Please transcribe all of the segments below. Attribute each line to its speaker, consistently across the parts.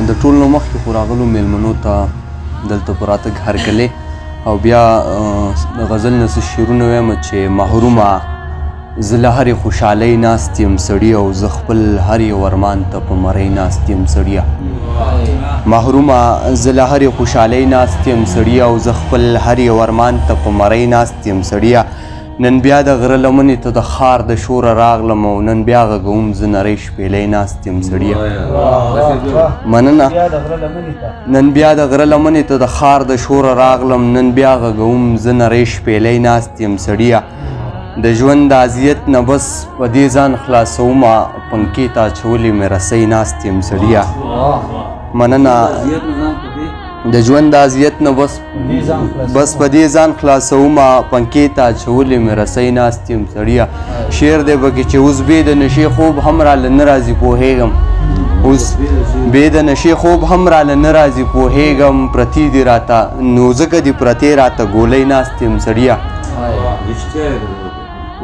Speaker 1: د ټول نه مخکې خو راغلو میلمنو ته دلته په راتګ هرکلی او بیا د غزل نه څه شعرونه وایم چې محرومه زه له هرې خوشحالۍ ناست یم سړي او زه خپل هر یو ارمان ته په مرۍ ناست یم سړیه محرومه زه له هرې خوشحالۍ ناست یم سړي او زه خپل هر یو ارمان ته په مرۍ ناست یم سړیه نن بیا د غره لمنې ته د ښار د شوره راغلم او نن بیا غږوم زه نرۍ شپېلۍ ناست یم سړیه مننه نن بیا د غره لمنې ته د ښار د شوره راغلم نن بیا غږوم زه نرۍ شپېلۍ ناست یم سړیه د ژوند د اذیت نه بس په دې ځان خلاصومه پنکې ته اچولې مې رسۍ ناست یم سړیه مننه د ژوند د اذیت نه بس په دې ځان خلاصومه پنکې ته اچولې مې رسۍ ناست یم سړیه شعر دی پکې چې اوس بې د نشې خوب هم راله نه راځي پوهېږم اوس بې د نشې خوب هم راله نه راځي پوهېږم پرتې دي راته نو ځکه دې پرتې راته ګولۍ ناست یم سړیه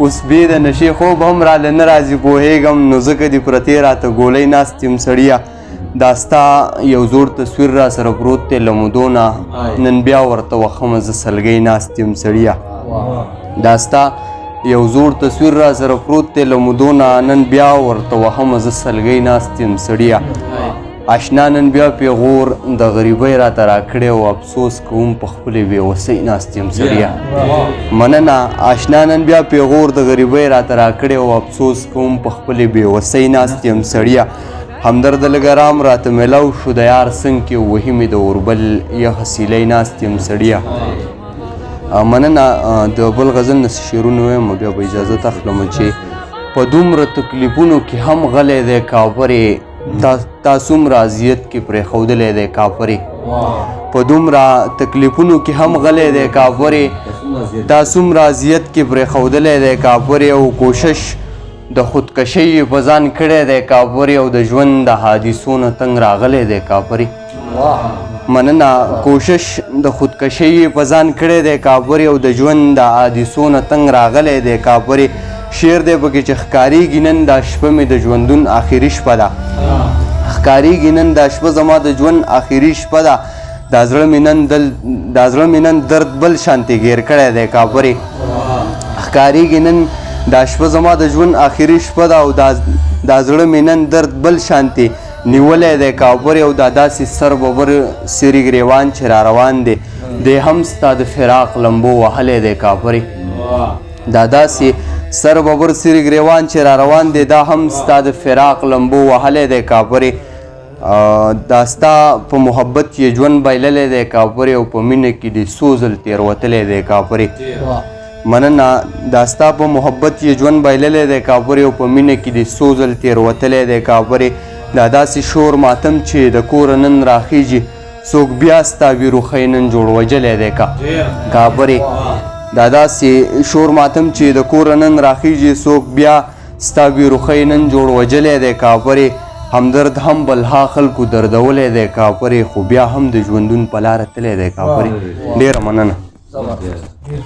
Speaker 1: اوس بې د نشې خوب هم راله نه راځي پوهېږم نو ځکه دې پرتې راته ګولۍ ناست یم سړیه دا ستا یو زوړ تصویر را سره پروت دی له مودو نه نن بیا ورته وخمه زه سلګۍ ناست یم سړیه دا ستا یو زوړ تصویر را سره پروت دی له مودو نه نن بیا ورته وخمه زه سلګۍ ناست یم سړیه اشنا نن بیا پیغور د غریبۍ راته راکړی او افسوس کوم په خپلې بېوسۍ ناست یم سړیه مننه اشنا نن بیا پیغور د غریبۍ راته راکړی او افسوس کوم په خپلې بېوسۍ ناست یم سړیه همدرد لږه رام راته میلاو شو د یار څنګ کې وهي مې د اوربل یخه سیلۍ ناست یم سړیه مننه د بل غزل نه شعرونه وایم بیا به اجازت اخلم چې په دومره تکلیفونو کې هم غلی دی کافرې تا څومره اذیت کې پرېښودلی دی کافرې په دومره تکلیفونو کې هم غلی دی کافرې تا څومره اذیت کې پرېښودلی دی کافرې او کوشش د خودکشۍ په ځان کړی دی کافرې او د ژوند د حادثو نه تنګ راغلی دی کافرې مننه کوشش د خودکشۍ په ځان کړی دی کافرې او د ژوند د حادثو نه تنګ راغلی دی کافرې شعر دی پکې چې ښکارېږي نن دا شپه مې د ژوندون آخري شپه ده ښکارېږي نن دا شپه زما د ژوند آخري شپه ده دا زړه مې نن درد بل شانتې ګیر کړی دی کافرې ښکارېږي نن دا شپه زما د ژوند آخري شپه ده او دا زړه مې نن درد بل شانتې نیولی دی کافرې او دا داسې سر ببر سرې ګریوان چې را روان دی دی هم ستا د فراق لمبو وهلی دی کافرې دا داسې سر ببر سرې ګریوان چې را روان دی دا هم ستا د فراق لمبو وهلی دی کافرې دا ستا په محبت یې ژوند بایللی دی کافرې او په مینه کې دې څو ځل تېروتلی دی کافرې مننه دا ستا په محبت یې ژوند بایللی دی کافرې او په مینه کې دې څو ځل تېروتلی دی کافرې دا داسې شور ماتم چې د کوره نن راخیږي څوک بیا ستا ویروخی نن جوړ وجلی دی کافرې دا داسې شور ماتم چې د کوره نن راخیږي څوک بیا ستا ویروخی نن جوړ وجلی دی کافرې همدرد هم بلها خلکو دردولی دی کافرې خو بیا هم د ژوندون په لاره تللی دی کافرې ډېره مننه